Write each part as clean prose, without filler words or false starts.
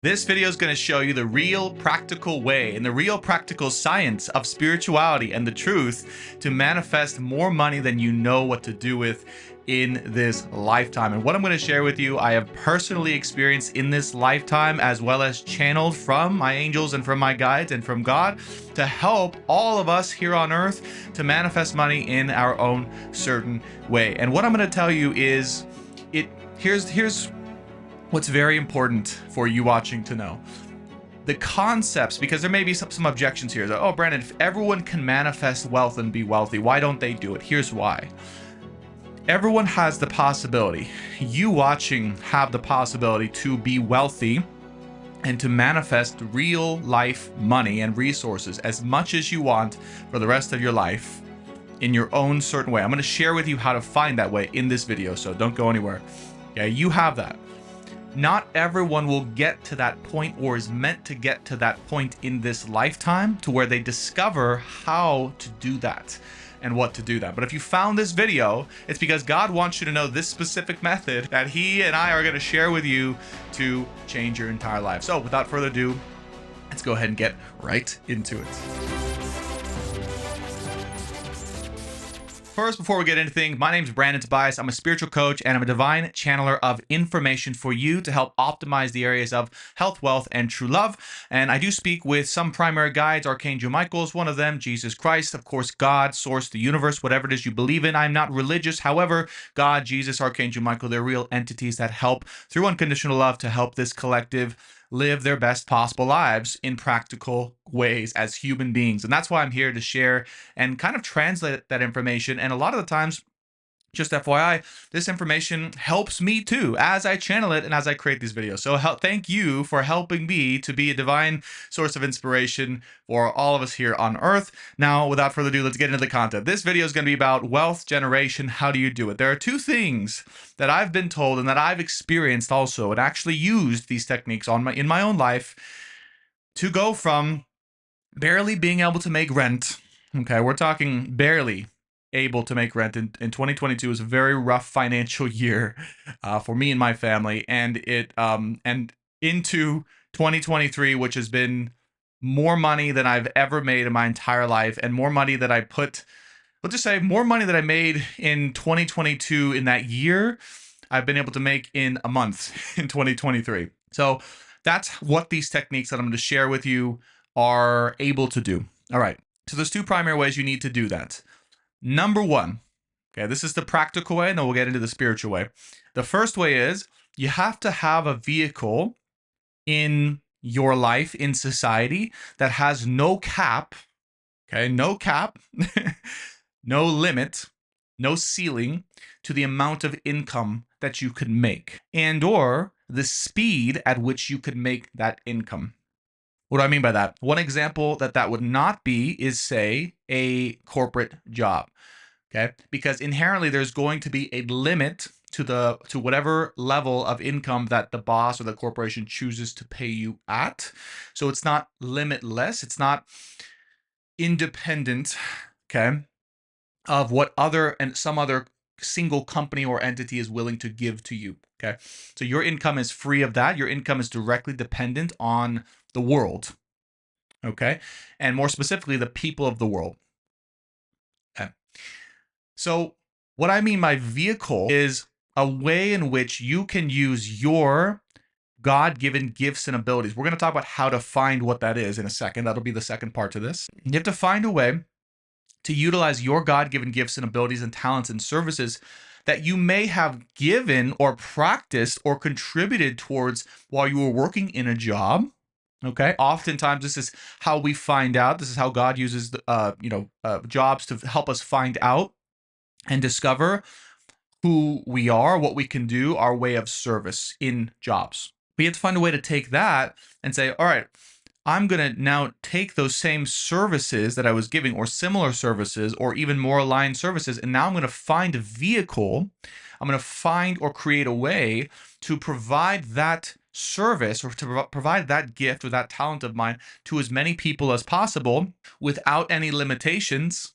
This video is going to show you the real practical way and the real practical science of spirituality and the truth to manifest more money than you know what to do with in this lifetime. And what I'm going to share with you, I have personally experienced in this lifetime, as well as channeled from my angels and from my guides and from God to help all of us here on earth to manifest money in our own certain way. And what I'm going to tell you is here's what's very important for you watching to know. The concepts, because there may be some objections here. Oh, Brandon, if everyone can manifest wealth and be wealthy, why don't they do it? Here's why. Everyone has the possibility. You watching have the possibility to be wealthy and to manifest real life money and resources as much as you want for the rest of your life in your own certain way. I'm going to share with you how to find that way in this video, so don't go anywhere. Okay, you have that. Not everyone will get to that point or is meant to get to that point in this lifetime to where they discover how to do that and what to do that. But if you found this video, it's because God wants you to know this specific method that He and I are going to share with you to change your entire life. So without further ado, let's go ahead and get right into it. First, before we get into things, my name is Brandon Tobias. I'm a spiritual coach and I'm a divine channeler of information for you to help optimize the areas of health, wealth, and true love. And I do speak with some primary guides. Archangel Michael is one of them, Jesus Christ, of course, God, source, the universe, whatever it is you believe in. I'm not religious. However, God, Jesus, Archangel Michael, they're real entities that help through unconditional love to help this collective live their best possible lives in practical ways as human beings. And that's why I'm here to share and kind of translate that information. And a lot of the times, just FYI, this information helps me too as I channel it and as I create these videos. So thank you for helping me to be a divine source of inspiration for all of us here on Earth. Now, without further ado, let's get into the content. This video is going to be about wealth generation. How do you do it? There are two things that I've been told and that I've experienced also and actually used these techniques in my own life to go from barely being able to make rent. Okay, we're talking barely able to make rent in 2022 was a very rough financial year for me and my family, and into 2023, which has been more money than I've ever made in my entire life, and more money that I put, let's just say more money that I made in 2022 in that year, I've been able to make in a month in 2023. So that's what these techniques that I'm going to share with you are able to do. All right. So there's two primary ways you need to do that. Number one, okay, this is the practical way, and then we'll get into the spiritual way. The first way is you have to have a vehicle in your life, in society, that has no cap, okay, no cap, no limit, no ceiling to the amount of income that you could make and or the speed at which you could make that income. What do I mean by that? One example that would not be is, say, a corporate job, okay? Because inherently there's going to be a limit to whatever level of income that the boss or the corporation chooses to pay you at. So it's not limitless. It's not independent, okay, of what some other single company or entity is willing to give to you, okay? So your income is free of that. Your income is directly dependent on the world, okay? And more specifically, the people of the world. Okay. So what I mean by vehicle is a way in which you can use your God-given gifts and abilities. We're going to talk about how to find what that is in a second. That'll be the second part to this. You have to find a way to utilize your God-given gifts and abilities and talents and services that you may have given or practiced or contributed towards while you were working in a job. Okay. Oftentimes, this is how we find out. This is how God uses, jobs to help us find out and discover who we are, what we can do, our way of service in jobs. We have to find a way to take that and say, all right, I'm going to now take those same services that I was giving or similar services or even more aligned services, and now I'm going to find a vehicle. I'm going to find or create a way to provide that service or to provide that gift or that talent of mine to as many people as possible without any limitations,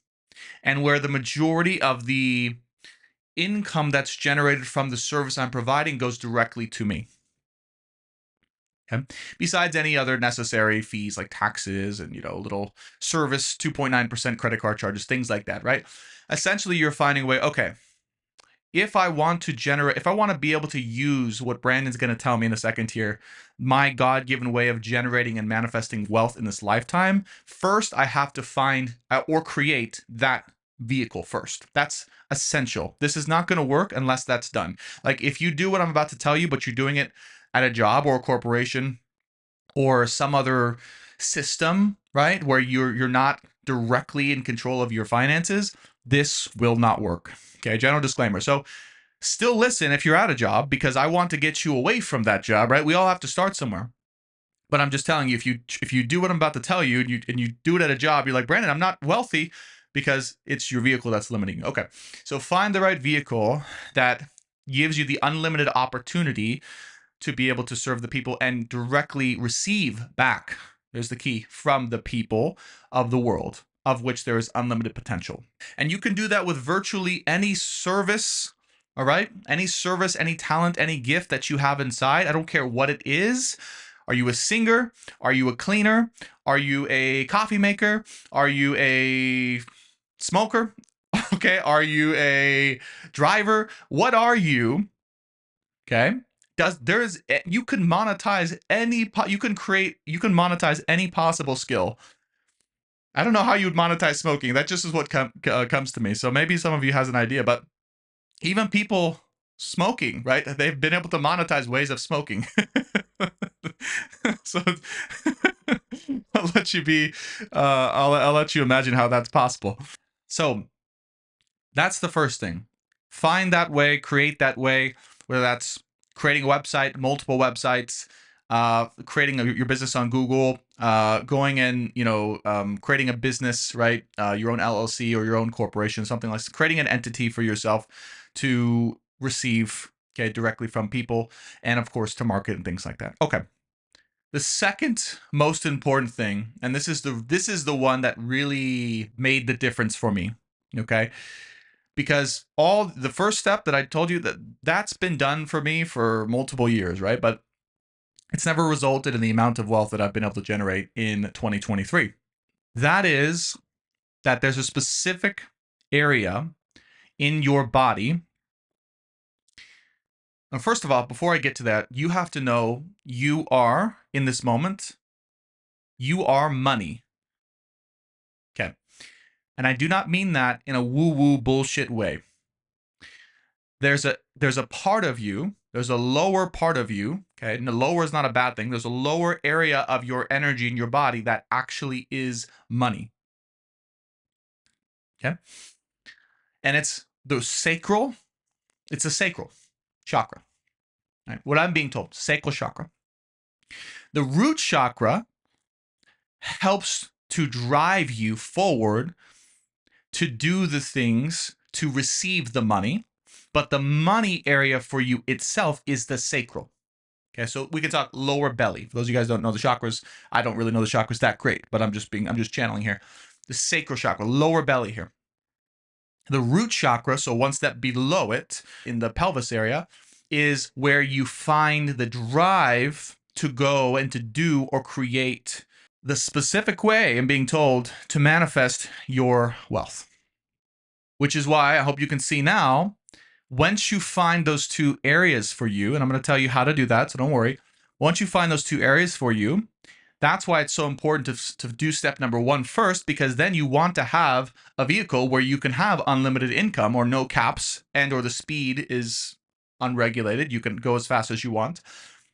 and where the majority of the income that's generated from the service I'm providing goes directly to me. Okay. Besides any other necessary fees like taxes and, little service 2.9% credit card charges, things like that, right? Essentially, you're finding a way, okay, if I want to generate, if I want to be able to use what Brandon's going to tell me in a second here, my God given way of generating and manifesting wealth in this lifetime, first I have to find or create that vehicle first. That's essential. This is not going to work unless that's done. Like if you do what I'm about to tell you, but you're doing it at a job or a corporation or some other system, right, where you're not directly in control of your finances, this will not work. Okay, general disclaimer. So still listen if you're at a job, because I want to get you away from that job, right? We all have to start somewhere. But I'm just telling you, if you do what I'm about to tell you, and you do it at a job, you're like, Brandon, I'm not wealthy, because it's your vehicle that's limiting you. Okay, so find the right vehicle that gives you the unlimited opportunity to be able to serve the people and directly receive back. There's the key, from the people of the world, of which there is unlimited potential. And you can do that with virtually any service. All right. Any service, any talent, any gift that you have inside. I don't care what it is. Are you a singer? Are you a cleaner? Are you a coffee maker? Are you a smoker? Okay. Are you a driver? What are you? Okay. You can monetize you can monetize any possible skill. I don't know how you would monetize smoking. That just is what comes to me. So maybe some of you has an idea, but even people smoking, right? They've been able to monetize ways of smoking. So I'll let you be. I'll let you imagine how that's possible. So that's the first thing. Find that way, create that way, whether that's creating a website, multiple websites, creating your business on Google, going and, creating a business, right? Your own LLC or your own corporation, something like that. Creating an entity for yourself to receive, okay, directly from people, and of course to market and things like that. Okay. The second most important thing, and this is the one that really made the difference for me, okay? Because all the first step that I told you, that's been done for me for multiple years, right? But it's never resulted in the amount of wealth that I've been able to generate in 2023. That is that there's a specific area in your body. And first of all, before I get to that, you have to know you are, in this moment, you are money. Okay. And I do not mean that in a woo-woo bullshit way. There's a part of you, there's a lower part of you, okay? And the lower is not a bad thing. There's a lower area of your energy in your body that actually is money. Okay? And it's the sacral, it's a sacral chakra. Right? What I'm being told, sacral chakra. The root chakra helps to drive you forward to do the things to receive the money, but the money area for you itself is the sacral. Okay, so we can talk lower belly. For those of you guys who don't know the chakras, I don't really know the chakras that great, but I'm just channeling here. The sacral chakra, lower belly here. The root chakra, so one step below it in the pelvis area, is where you find the drive to go and to do or create the specific way, I'm being told, to manifest your wealth. Which is why I hope you can see now, once you find those two areas for you, and I'm going to tell you how to do that, so don't worry. Once you find those two areas for you, that's why it's so important to do step number one first, because then you want to have a vehicle where you can have unlimited income or no caps, and or the speed is unregulated. You can go as fast as you want.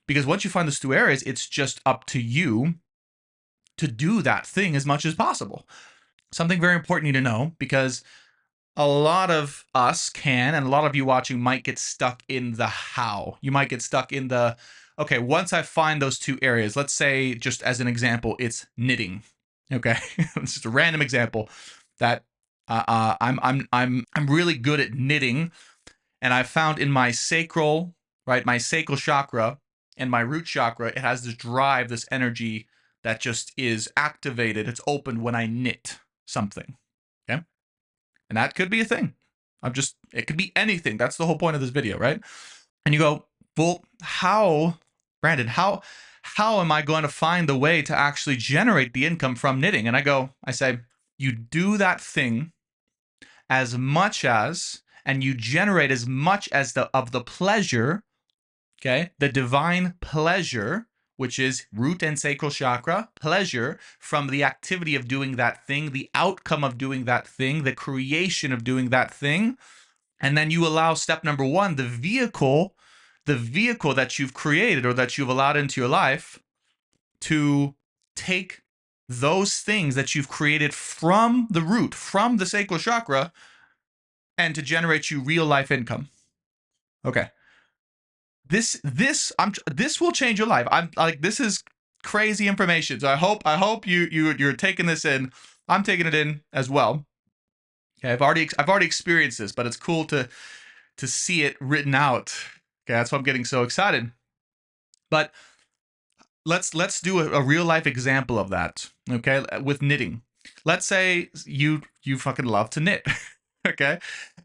Because once you find those two areas, it's just up to you to do that thing as much as possible. Something very important you need to know, because a lot of us can, and a lot of you watching might get stuck in the how. You might get stuck in the, okay, once I find those two areas, let's say just as an example, it's knitting. Okay, it's just a random example that I'm really good at knitting, and I found in my sacral, right, my sacral chakra and my root chakra, it has this drive, this energy that just is activated. It's opened when I knit something. Okay. And that could be a thing. It could be anything. That's the whole point of this video, right? And you go, well, how, Brandon, how how am I going to find the way to actually generate the income from knitting? And I say, you do that thing as much as, and you generate as much as of the pleasure, okay, the divine pleasure, which is root and sacral chakra, pleasure from the activity of doing that thing, the outcome of doing that thing, the creation of doing that thing. And then you allow step number one, the vehicle that you've created or that you've allowed into your life to take those things that you've created from the root, from the sacral chakra, and to generate you real life income. Okay. This will change your life. I'm like, this is crazy information. So I hope you're taking this in. I'm taking it in as well. Okay, I've already experienced this, but it's cool to see it written out. Okay, that's why I'm getting so excited. But let's do a real life example of that. Okay, with knitting. Let's say you fucking love to knit. Okay,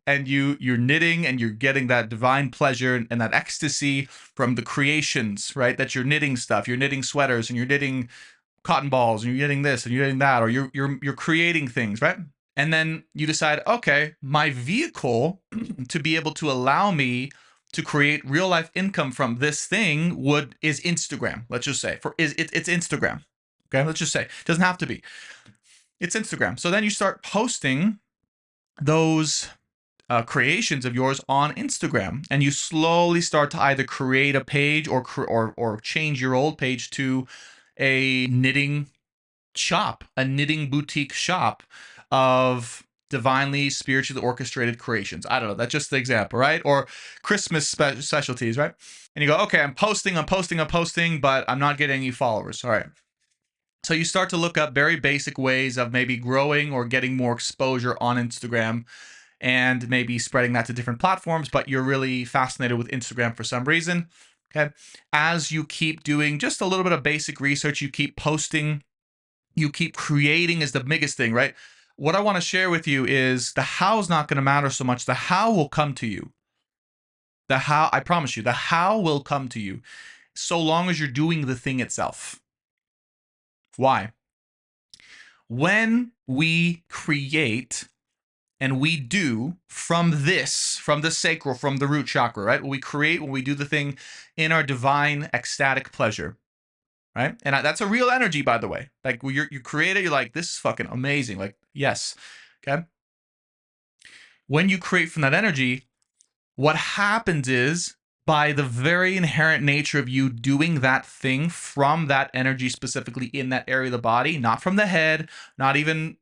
and you're knitting and you're getting that divine pleasure and that ecstasy from the creations, right? That you're knitting stuff. You're knitting sweaters and you're knitting cotton balls and you're knitting this and you're knitting that, or you're creating things, right? And then you decide, okay, my vehicle to be able to allow me to create real life income from this thing is Instagram. Let's just say it's Instagram. Okay, let's just say it doesn't have to be. It's Instagram. So then you start posting those creations of yours on Instagram, and you slowly start to either create a page or change your old page to a knitting shop, a knitting boutique shop of divinely spiritually orchestrated creations. I don't know, that's just the example, right? Or Christmas specialties, right? And you go, okay, I'm posting, but I'm not getting any followers. All right. So you start to look up very basic ways of maybe growing or getting more exposure on Instagram and maybe spreading that to different platforms, but you're really fascinated with Instagram for some reason. Okay. As you keep doing just a little bit of basic research, you keep posting, you keep creating is the biggest thing, right? What I want to share with you is the how is not going to matter so much. The how will come to you. The how, I promise you, the how will come to you so long as you're doing the thing itself. Why? When we create and we do from the sacral, from the root chakra, right? When we create, when we do the thing in our divine ecstatic pleasure, right? And that's a real energy, by the way. Like when you create it, you're like, this is fucking amazing. Like, yes. Okay. When you create from that energy, what happens is by the very inherent nature of you doing that thing from that energy, specifically in that area of the body, not from the head, not even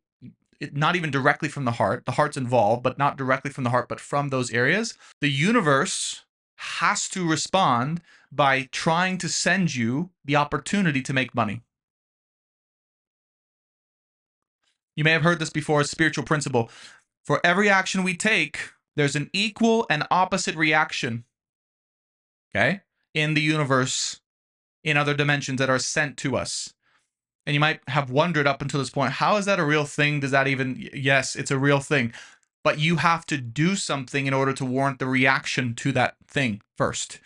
directly from the heart. The heart's involved, but not directly from the heart, but from those areas. The universe has to respond by trying to send you the opportunity to make money. You may have heard this before, a spiritual principle. For every action we take, there's an equal and opposite reaction, okay, in the universe, in other dimensions that are sent to us. And you might have wondered up until this point, how is that a real thing? Does that even, yes, it's a real thing. But you have to do something in order to warrant the reaction to that thing first.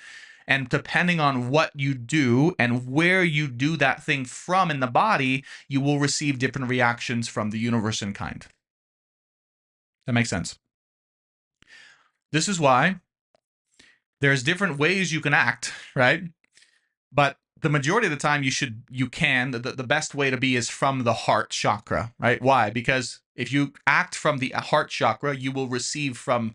And depending on what you do and where you do that thing from in the body, you will receive different reactions from the universe and kind. That makes sense. This is why there's different ways you can act, right? But the majority of the time the best way to be is from the heart chakra, right? Why? Because if you act from the heart chakra, you will receive from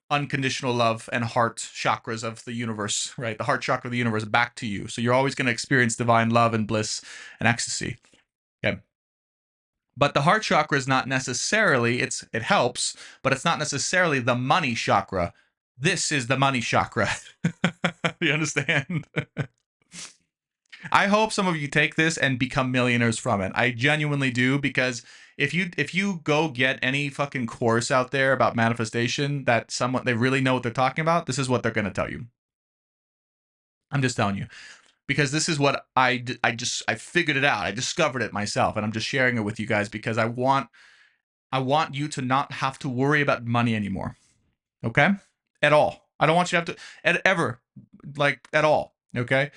unconditional love and heart chakras of the universe, right? The heart chakra of the universe back to you. So you're always going to experience divine love and bliss and ecstasy. Okay. But the heart chakra is not necessarily, it helps, but it's not necessarily the money chakra. This is the money chakra. You understand? I hope some of you take this and become millionaires from it. I genuinely do, because if you go get any fucking course out there about manifestation that someone they really know what they're talking about, this is what they're going to tell you. I'm just telling you, because this is what I figured it out. I discovered it myself, and I'm just sharing it with you guys because I want you to not have to worry about money anymore. Okay? At all. I don't want you to have to ever, like, at all. Okay?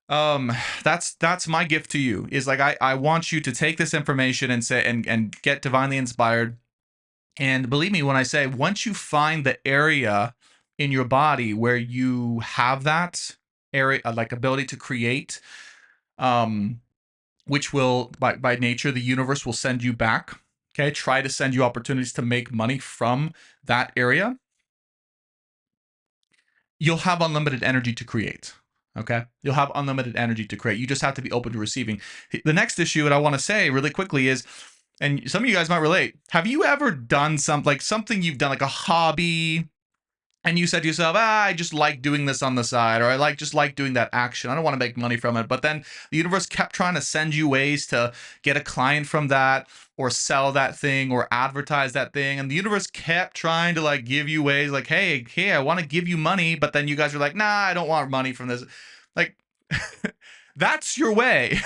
um that's my gift to you, is like I want you to take this information and say and get divinely inspired. And believe me when I say, once you find the area in your body where you have that area, like ability to create, um which will, by nature, the universe will send you back. Okay, try to send you opportunities to make money from that area. You'll have unlimited energy to create. Okay, you'll have unlimited energy to create. You just have to be open to receiving. The next issue that I want to say really quickly is, and some of you guys might relate, have you ever done something, like something you've done, like a hobby, and you said to yourself, I just like doing this on the side, or I just like doing that action. I don't want to make money from it. But then the universe kept trying to send you ways to get a client from that, or sell that thing, or advertise that thing. And the universe kept trying to like give you ways like, hey, I want to give you money. But then you guys are like, nah, I don't want money from this. Like, that's your way.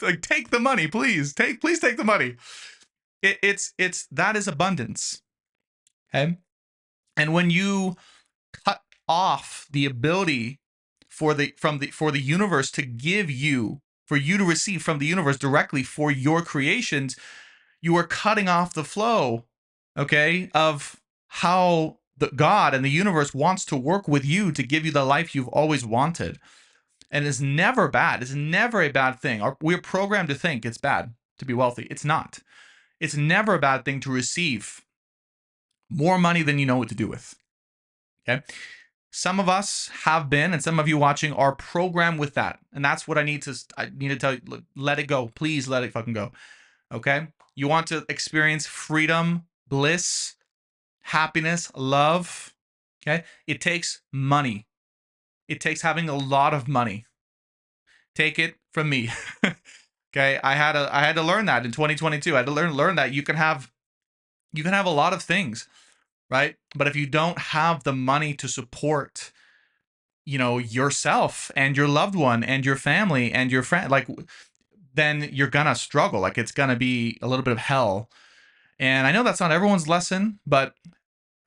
Like, take the money, please. Please take the money. It's that is abundance. Okay. And when you cut off the ability for the universe to give you, for you to receive from the universe directly for your creations, you are cutting off the flow, okay, of how the God and the universe wants to work with you to give you the life you've always wanted. And it's never bad. It's never a bad thing. We're programmed to think it's bad to be wealthy. It's not. It's never a bad thing to receive more money than you know what to do with. Okay. Some of us have been, and some of you watching are programmed with that. And that's what I need to tell you. Let it go. Please let it fucking go. Okay. You want to experience freedom, bliss, happiness, love. Okay. It takes money. It takes having a lot of money. Take it from me. Okay. I had to learn that in 2022. I had to learn that you can have a lot of things, right? But if you don't have the money to support, yourself and your loved one and your family and your friend, like, then you're gonna struggle. Like, it's gonna be a little bit of hell. And I know that's not everyone's lesson, but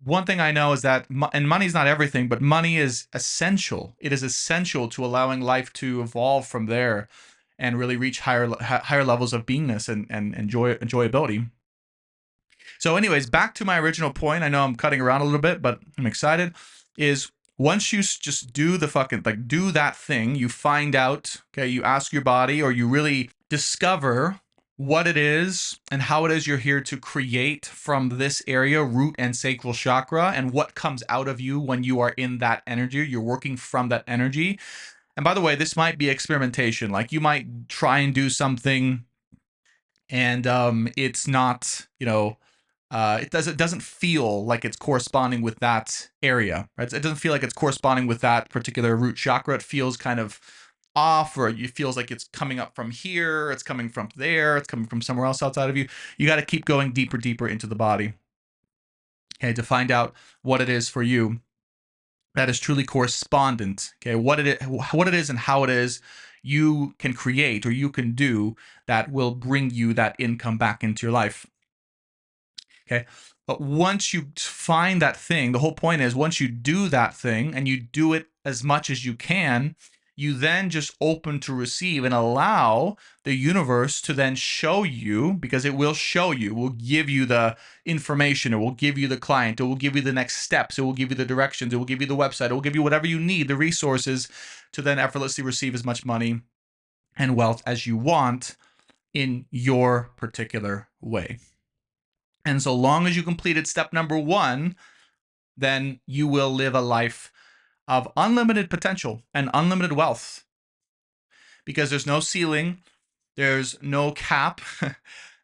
one thing I know is that, and money's not everything, but money is essential. It is essential to allowing life to evolve from there and really reach higher levels of beingness and enjoyability. So, anyways, back to my original point. I know I'm cutting around a little bit, but I'm excited. Is once you just do the fucking, like, do that thing, you find out, okay, you ask your body, or you really discover what it is and how it is you're here to create from this area, root and sacral chakra, and what comes out of you when you are in that energy. You're working from that energy. And by the way, this might be experimentation. Like, you might try and do something, and it's not, it doesn't feel like it's corresponding with that area, right? It doesn't feel like it's corresponding with that particular root chakra. It feels kind of off, or it feels like it's coming up from here, it's coming from there, it's coming from somewhere else outside of you. You got to keep going deeper into the body, okay, to find out what it is for you that is truly correspondent. Okay, what it is and how it is you can create, or you can do, that will bring you that income back into your life. Okay. But once you find that thing, the whole point is, once you do that thing and you do it as much as you can, you then just open to receive and allow the universe to then show you, because it will show you, it will give you the information, it will give you the client, it will give you the next steps, it will give you the directions, it will give you the website, it will give you whatever you need, the resources, to then effortlessly receive as much money and wealth as you want in your particular way. And so long as you completed step number 1, then you will live a life of unlimited potential and unlimited wealth, because there's no ceiling, there's no cap,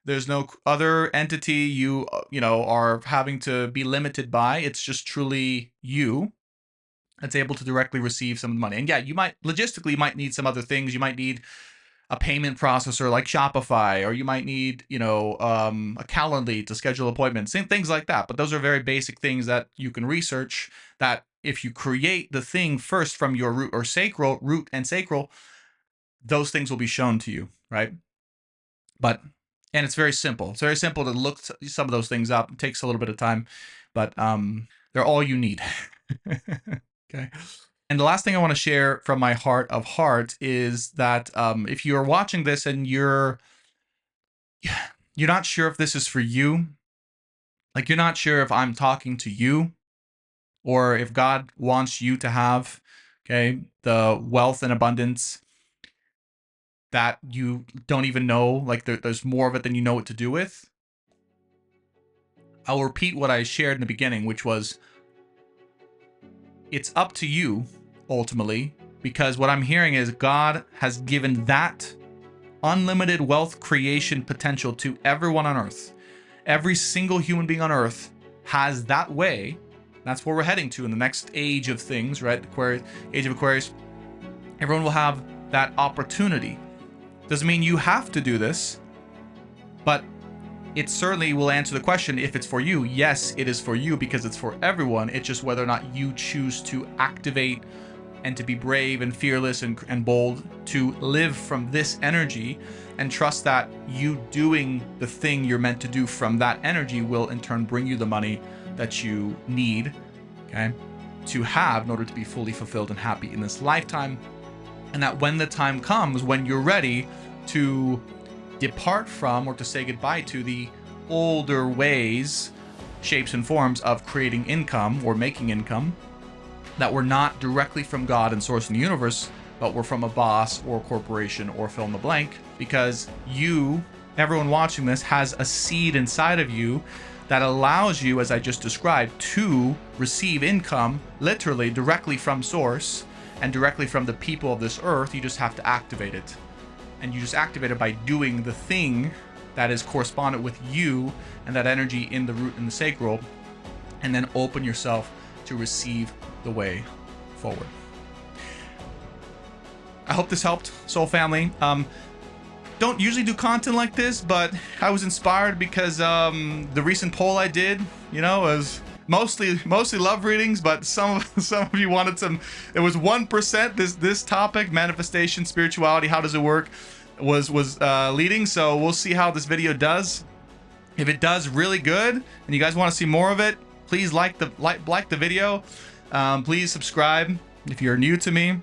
there's no other entity are having to be limited by. It's just truly you that's able to directly receive some of the money. And yeah, you might need some other things. You might need a payment processor like Shopify, or you might need, a Calendly to schedule appointments, things like that. But those are very basic things that you can research, that if you create the thing first from your root and sacral, those things will be shown to you, right? And it's very simple. It's very simple to look some of those things up. It takes a little bit of time, but they're all you need. Okay. And the last thing I want to share from my heart of heart is that if you're watching this and you're not sure if this is for you, like you're not sure if I'm talking to you or if God wants you to have, okay, the wealth and abundance that you don't even know, like there's more of it than you know what to do with. I'll repeat what I shared in the beginning, which was it's up to you ultimately, because what I'm hearing is God has given that unlimited wealth creation potential to everyone on earth. Every single human being on earth has that way. That's where we're heading to in the next age of things, right? Age of Aquarius. Everyone will have that opportunity. Doesn't mean you have to do this, but it certainly will answer the question if it's for you. Yes, it is for you because it's for everyone. It's just whether or not you choose to activate and to be brave and fearless and bold to live from this energy and trust that you doing the thing you're meant to do from that energy will in turn bring you the money that you need, okay, to have in order to be fully fulfilled and happy in this lifetime. And that when the time comes, when you're ready to depart from or to say goodbye to the older ways, shapes, and forms of creating income or making income that were not directly from God and source in the universe, but were from a boss or corporation or fill in the blank, because you, everyone watching this, has a seed inside of you that allows you, as I just described, to receive income literally directly from source and directly from the people of this earth. You just have to activate it. And you just activate it by doing the thing that is correspondent with you and that energy in the root and the sacral, and then open yourself to receive the way forward. I hope this helped, Soul Family. Don't usually do content like this, but I was inspired because the recent poll I did, was mostly love readings, but some of you wanted some. It was 1%. This topic, manifestation, spirituality, how does it work, was leading. So we'll see how this video does. If it does really good, and you guys want to see more of it, please like the video. Please subscribe if you're new to me.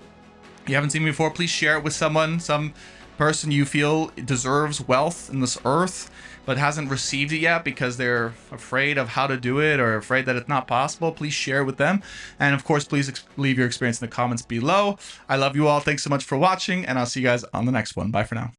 You haven't seen me before, please share it with someone, some person you feel deserves wealth in this earth but hasn't received it yet because they're afraid of how to do it or afraid that it's not possible. Please share with them. And of course, please leave your experience in the comments below. I love you all. Thanks so much for watching, and I'll see you guys on the next one. Bye for now.